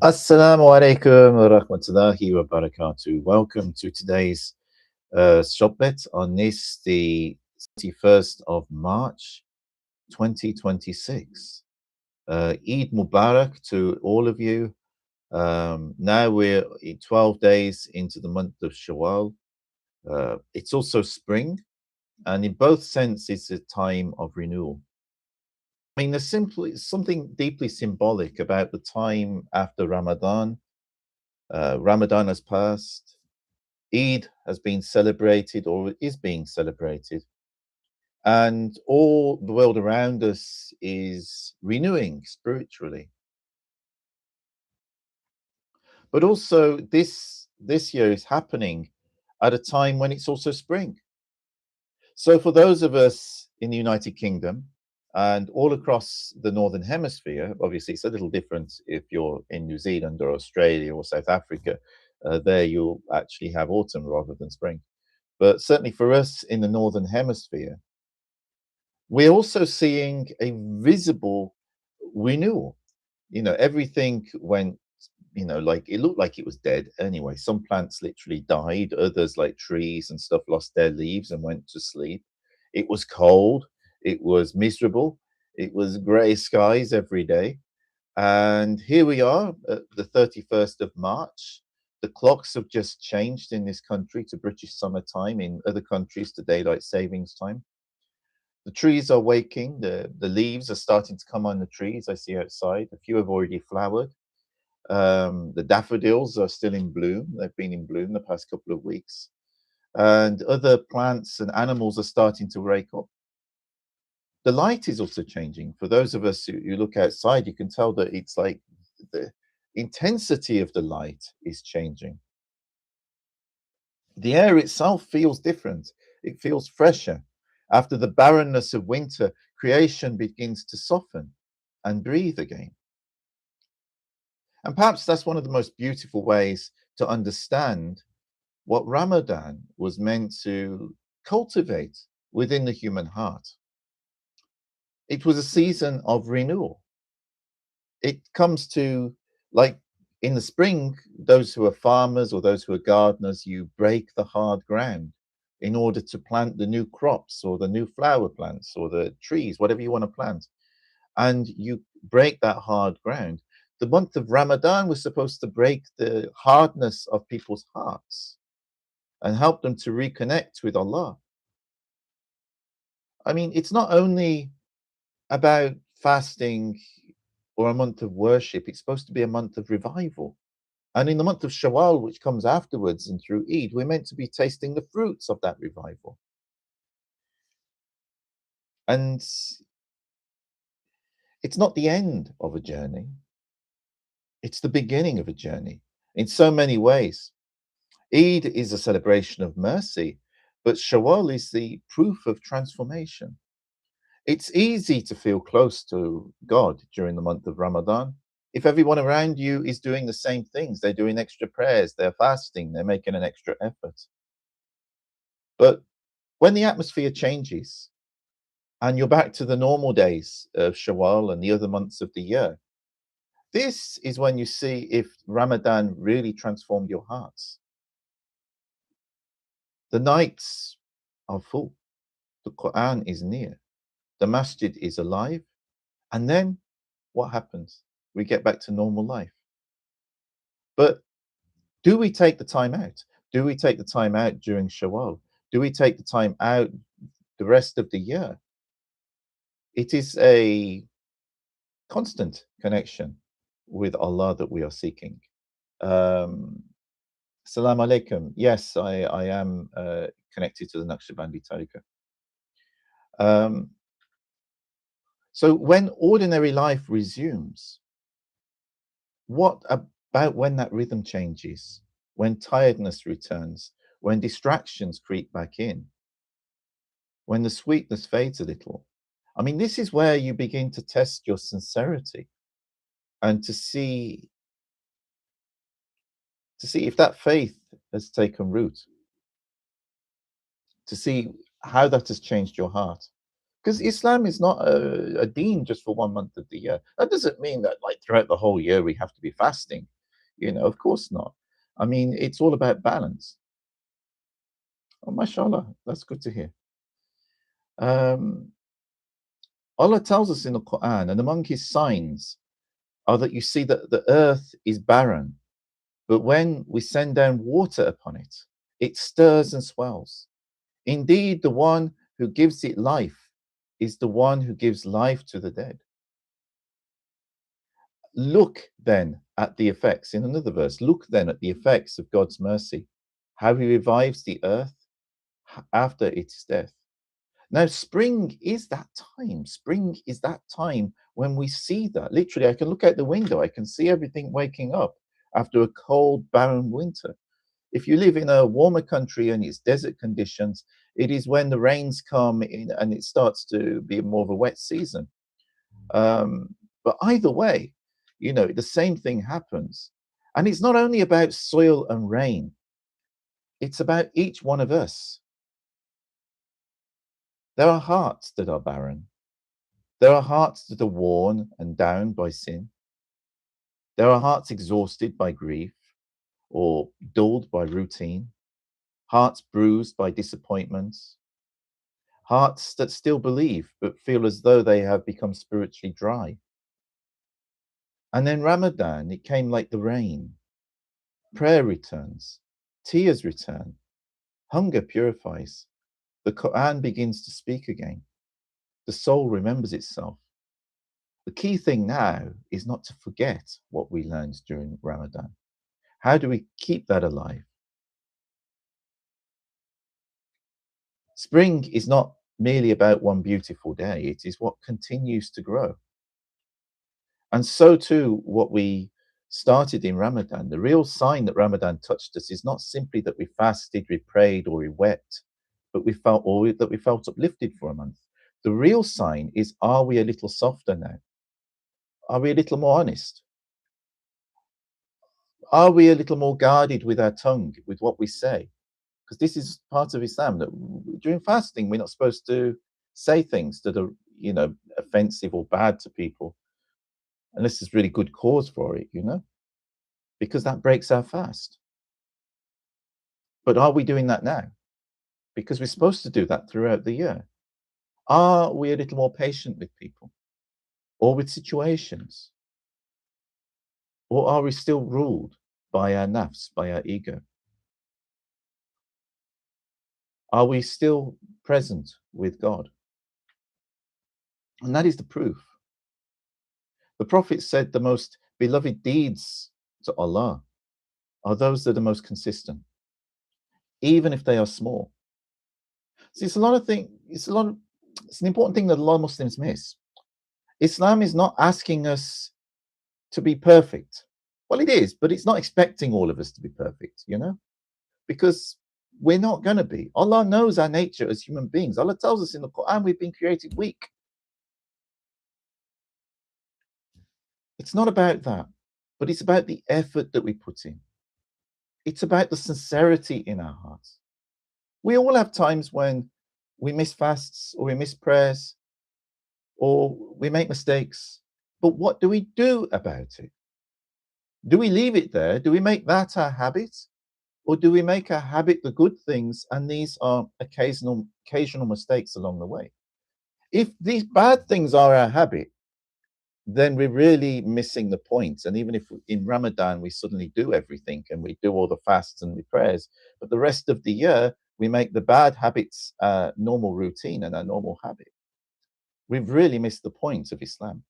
Assalamu alaikum wa rahmatullahi wa barakatuh. Welcome to today's Sohbet on this, the 31st of March 2026. Eid Mubarak to all of you. Now we're 12 days into the month of Shawwal. It's also spring, and in both sense, it's a time of renewal. I mean, there's simply something deeply symbolic about the time after Ramadan. Ramadan has passed. Eid has been celebrated or is being celebrated, and all the world around us is renewing spiritually. But also, this year is happening at a time when it's also spring. So, for those of us in the United Kingdom and all across the Northern Hemisphere, obviously it's a little different if you're in New Zealand or Australia or South Africa. There you'll actually have autumn rather than spring. But certainly for us in the Northern Hemisphere, we're also seeing a visible renewal. Everything went, like it looked like it was dead anyway. Some plants literally died, others, like trees and stuff, lost their leaves and went to sleep. It was cold, it was miserable, it was grey skies every day. And here we are at the 31st of March. The clocks have just changed in this country to British summer time, in other countries to daylight savings time. The trees are waking, the leaves are starting to come on the trees I see outside. A few have already flowered. The daffodils are still in bloom. They've been in bloom the past couple of weeks. And other plants and animals are starting to wake up. The light is also changing. For those of us who look outside, you can tell that it's like the intensity of the light is changing. The air itself feels different. It feels fresher. After the barrenness of winter, creation begins to soften and breathe again. And perhaps that's one of the most beautiful ways to understand what Ramadan was meant to cultivate within the human heart. It was a season of renewal. It comes to, like, in the spring, those who are farmers or those who are gardeners, you break the hard ground in order to plant the new crops or the new flower plants or the trees, whatever you want to plant. And you break that hard ground. The month of Ramadan was supposed to break the hardness of people's hearts and help them to reconnect with Allah. I mean, it's not only about fasting or a month of worship, it's supposed to be a month of revival. And in the month of Shawwal, which comes afterwards and through Eid, we're meant to be tasting the fruits of that revival. And it's not the end of a journey, it's the beginning of a journey in so many ways. Eid is a celebration of mercy, but Shawwal is the proof of transformation. It's easy to feel close to God during the month of Ramadan. If everyone around you is doing the same things, they're doing extra prayers, they're fasting, they're making an extra effort. But when the atmosphere changes and you're back to the normal days of Shawwal and the other months of the year, this is when you see if Ramadan really transformed your hearts. The nights are full, the Quran is near, the masjid is alive, and then what happens? We get back to normal life. But do we take the time out? Do we take the time out during Shawwal? Do we take the time out the rest of the year? It is a constant connection with Allah that we are seeking. Um, Salam alaikum. Yes, I am connected to the Naqshbandi Tariqah. Um, so when ordinary life resumes, what about when that rhythm changes, when tiredness returns, when distractions creep back in, when the sweetness fades a little? I mean, this is where you begin to test your sincerity and to see if that faith has taken root, to see how that has changed your heart. Because Islam is not a deen just for 1 month of the year. That doesn't mean that like throughout the whole year we have to be fasting. Of course not. I mean, it's all about balance. Oh, mashallah, that's good to hear. Um, Allah tells us in the Quran, and among His signs are that you see that the earth is barren, but when we send down water upon it, it stirs and swells. Indeed, the one who gives it life is the one who gives life to the dead. Look then at the effects, in another verse, look then at the effects of God's mercy, how He revives the earth after its death. Now, spring is that time. Spring is that time when we see that. Literally, I can look out the window, I can see everything waking up after a cold, barren winter. If you live in a warmer country and it's desert conditions, it is when the rains come in and it starts to be more of a wet season. But either way, the same thing happens. And it's not only about soil and rain, it's about each one of us. There are hearts that are barren. There are hearts that are worn and down by sin. There are hearts exhausted by grief or dulled by routine, hearts bruised by disappointments, hearts that still believe but feel as though they have become spiritually dry. And then Ramadan, it came like the rain. Prayer returns, tears return, hunger purifies, the Quran begins to speak again, the soul remembers itself. The key thing now is not to forget what we learned during Ramadan. How do we keep that alive? Spring is not merely about one beautiful day, it is what continues to grow. And so too, what we started in Ramadan, the real sign that Ramadan touched us is not simply that we fasted, we prayed, or we wept, but that we felt uplifted for a month. The real sign is, are we a little softer now? Are we a little more honest? Are we a little more guarded with our tongue, with what we say? Because this is part of Islam that during fasting we're not supposed to say things that are, offensive or bad to people, unless there's really good cause for it, because that breaks our fast. But are we doing that now? Because we're supposed to do that throughout the year. Are we a little more patient with people or with situations? Or are we still ruled by our nafs, by our ego? Are we still present with God? And that is the proof. The Prophet said the most beloved deeds to Allah are those that are most consistent, even if they are small. See, it's an important thing that a lot of Muslims miss. Islam is not asking us to be perfect. Well, it is, but it's not expecting all of us to be perfect, because we're not going to be. Allah knows our nature as human beings. Allah tells us in the Quran we've been created weak. It's not about that, but it's about the effort that we put in. It's about the sincerity in our hearts. We all have times when we miss fasts or we miss prayers or we make mistakes. But what do we do about it? Do we leave it there? Do we make that our habit? Or do we make our habit the good things and these are occasional mistakes along the way? If these bad things are our habit, then we're really missing the point. And even if in Ramadan we suddenly do everything and we do all the fasts and the prayers, but the rest of the year we make the bad habits normal routine and our normal habit, we've really missed the point of Islam.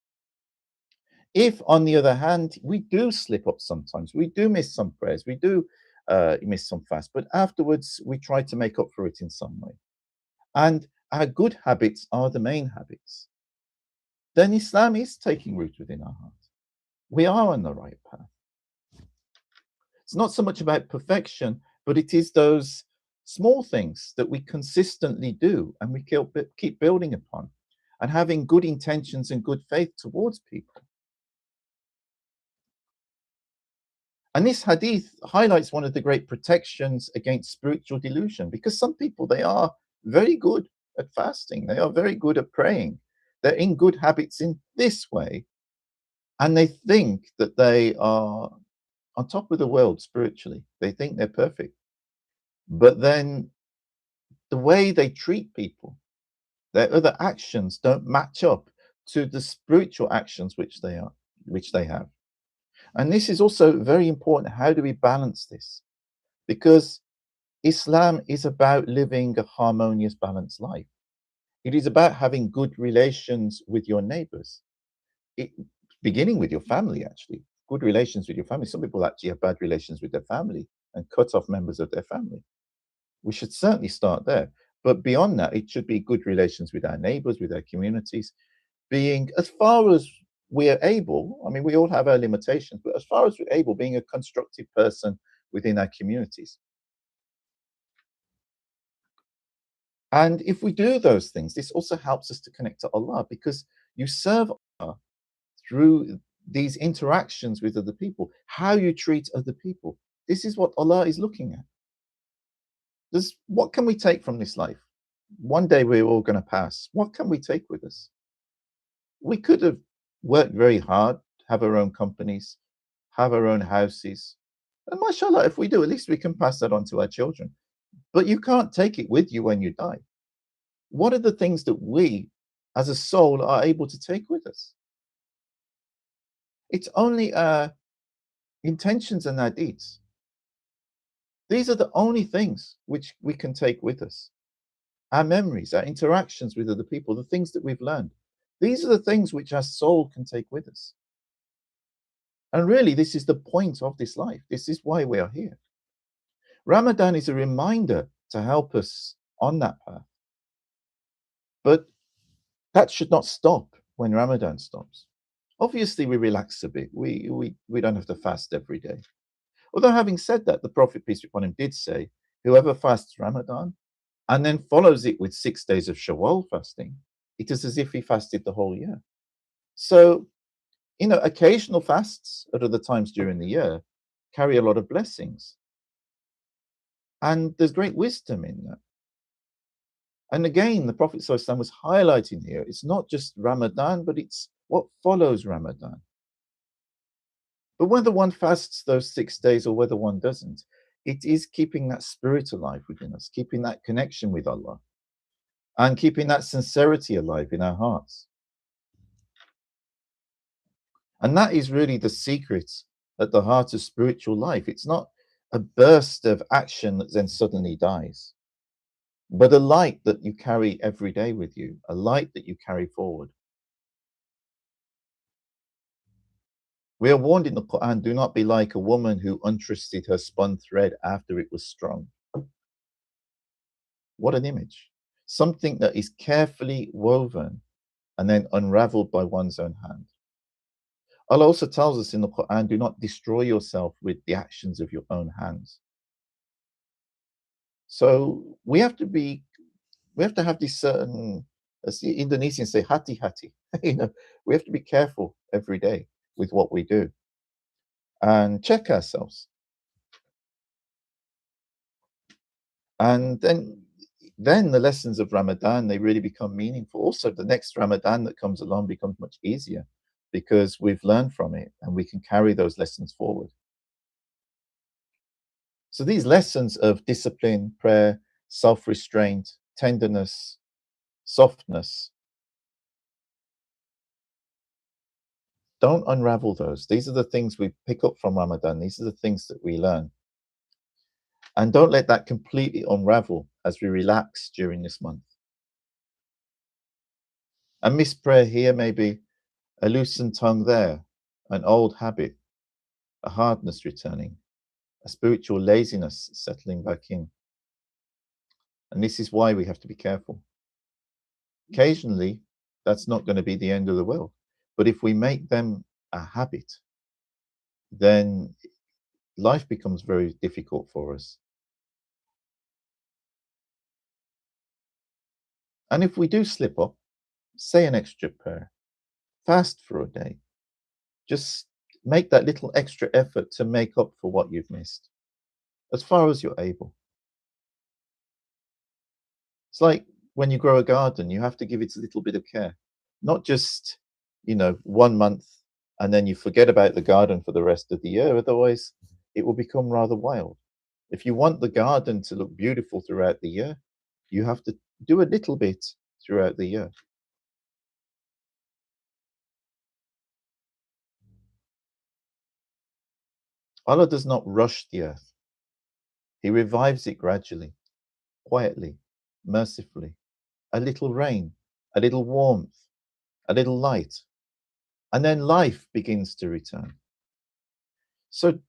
If, on the other hand, we do slip up sometimes, we do miss some prayers, we do miss some fast, but afterwards we try to make up for it in some way. And our good habits are the main habits. Then Islam is taking root within our heart. We are on the right path. It's not so much about perfection, but it is those small things that we consistently do and we keep building upon and having good intentions and good faith towards people. And this hadith highlights one of the great protections against spiritual delusion, because some people, they are very good at fasting. They are very good at praying. They're in good habits in this way, and they think that they are on top of the world spiritually. They think they're perfect. But then the way they treat people, their other actions don't match up to the spiritual actions which they have. And this is also very important. How do we balance this? Because Islam is about living a harmonious, balanced life. It is about having good relations with your neighbors, it, beginning with your family, actually. Good relations with your family. Some people actually have bad relations with their family and cut off members of their family. We should certainly start there. But beyond that, it should be good relations with our neighbors, with our communities, being as far as we're able. I mean, we all have our limitations, but as far as we're able, being a constructive person within our communities. And if we do those things, this also helps us to connect to Allah, because you serve Allah through these interactions with other people, how you treat other people. This is what Allah is looking at. What can we take from this life? One day we're all going to pass. What can we take with us? We could have worked very hard, have our own companies, have our own houses. And mashallah, if we do, at least we can pass that on to our children. But you can't take it with you when you die. What are the things that we, as a soul, are able to take with us? It's only our intentions and our deeds. These are the only things which we can take with us. Our memories, our interactions with other people, the things that we've learned. These are the things which our soul can take with us. And really, this is the point of this life. This is why we are here. Ramadan is a reminder to help us on that path. But that should not stop when Ramadan stops. Obviously, we relax a bit. We don't have to fast every day. Although, having said that, the Prophet, peace be upon him, did say, whoever fasts Ramadan and then follows it with 6 days of Shawwal fasting, it is as if he fasted the whole year. So, occasional fasts at other times during the year carry a lot of blessings. And there's great wisdom in that. And again, the Prophet ﷺ was highlighting here, it's not just Ramadan, but it's what follows Ramadan. But whether one fasts those 6 days or whether one doesn't, it is keeping that spirit alive within us, keeping that connection with Allah, and keeping that sincerity alive in our hearts. And that is really the secret at the heart of spiritual life. It's not a burst of action that then suddenly dies, but a light that you carry every day with you, a light that you carry forward. We are warned in the Quran, do not be like a woman who untwisted her spun thread after it was strung. What an image. Something that is carefully woven and then unraveled by one's own hand. Allah also tells us in the Quran, do not destroy yourself with the actions of your own hands. So we have to have this certain, as the Indonesians say, hati-hati. We have to be careful every day with what we do and check ourselves. And then the lessons of Ramadan, they really become meaningful. Also, the next Ramadan that comes along becomes much easier because we've learned from it and we can carry those lessons forward. So these lessons of discipline, prayer, self-restraint, tenderness, softness, don't unravel those. These are the things we pick up from Ramadan. These are the things that we learn. And don't let that completely unravel as we relax during this month. A missed prayer here, maybe a loosened tongue there, an old habit, a hardness returning, a spiritual laziness settling back in. And this is why we have to be careful. Occasionally, that's not going to be the end of the world. But if we make them a habit, then life becomes very difficult for us. And if we do slip up, say an extra prayer, fast for a day. Just make that little extra effort to make up for what you've missed, as far as you're able. It's like when you grow a garden, you have to give it a little bit of care, not just, 1 month and then you forget about the garden for the rest of the year. Otherwise, it will become rather wild. If you want the garden to look beautiful throughout the year, you have to do a little bit throughout the year. Allah does not rush the earth. He revives it gradually, quietly, mercifully. A little rain, a little warmth, a little light, and then life begins to return. So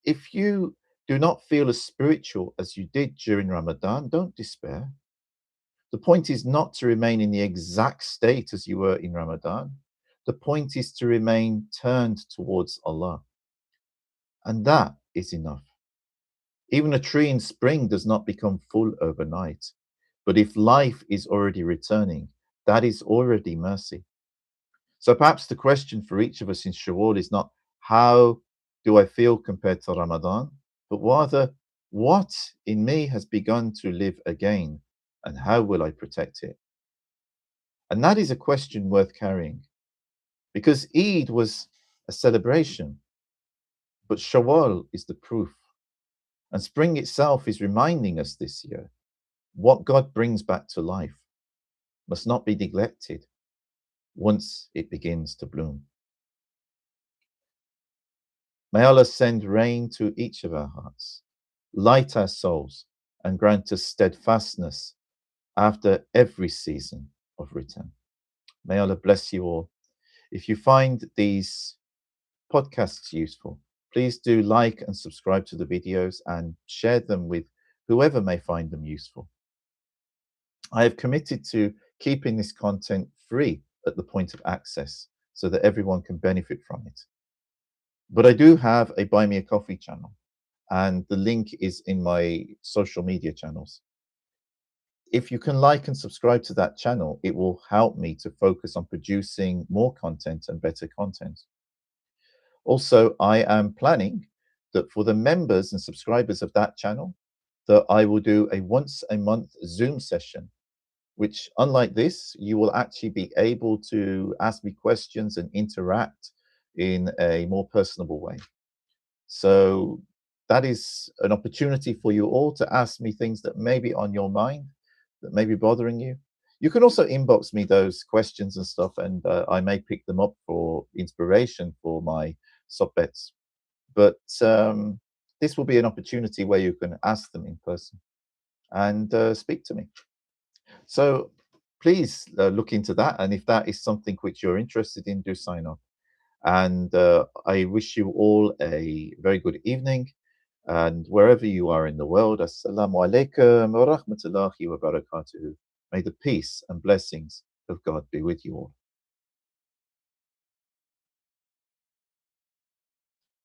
if you do not feel as spiritual as you did during Ramadan, don't despair. The point is not to remain in the exact state as you were in Ramadan. The point is to remain turned towards Allah. And that is enough. Even a tree in spring does not become full overnight. But if life is already returning, that is already mercy. So perhaps the question for each of us in Shawwal is not how do I feel compared to Ramadan, but rather what in me has begun to live again and how will I protect it? And that is a question worth carrying because Eid was a celebration, but Shawwal is the proof. And spring itself is reminding us this year what God brings back to life must not be neglected once it begins to bloom. May Allah send rain to each of our hearts, light our souls, and grant us steadfastness after every season of return. May Allah bless you all. If you find these podcasts useful, please do like and subscribe to the videos and share them with whoever may find them useful. I have committed to keeping this content free at the point of access so that everyone can benefit from it. But I do have a Buy Me a Coffee channel, and the link is in my social media channels. If you can like and subscribe to that channel, it will help me to focus on producing more content and better content. Also, I am planning that for the members and subscribers of that channel, that I will do a once a month Zoom session, which unlike this, you will actually be able to ask me questions and interact in a more personable way. So that is an opportunity for you all to ask me things that may be on your mind, that may be bothering you. You can also inbox me those questions and stuff, and I may pick them up for inspiration for my Sohbets. But this will be an opportunity where you can ask them in person and speak to me. So please look into that. And if that is something which you're interested in, do sign up. And I wish you all a very good evening. And wherever you are in the world, assalamu alaikum wa rahmatullahi wa barakatuhu. May the peace and blessings of God be with you all.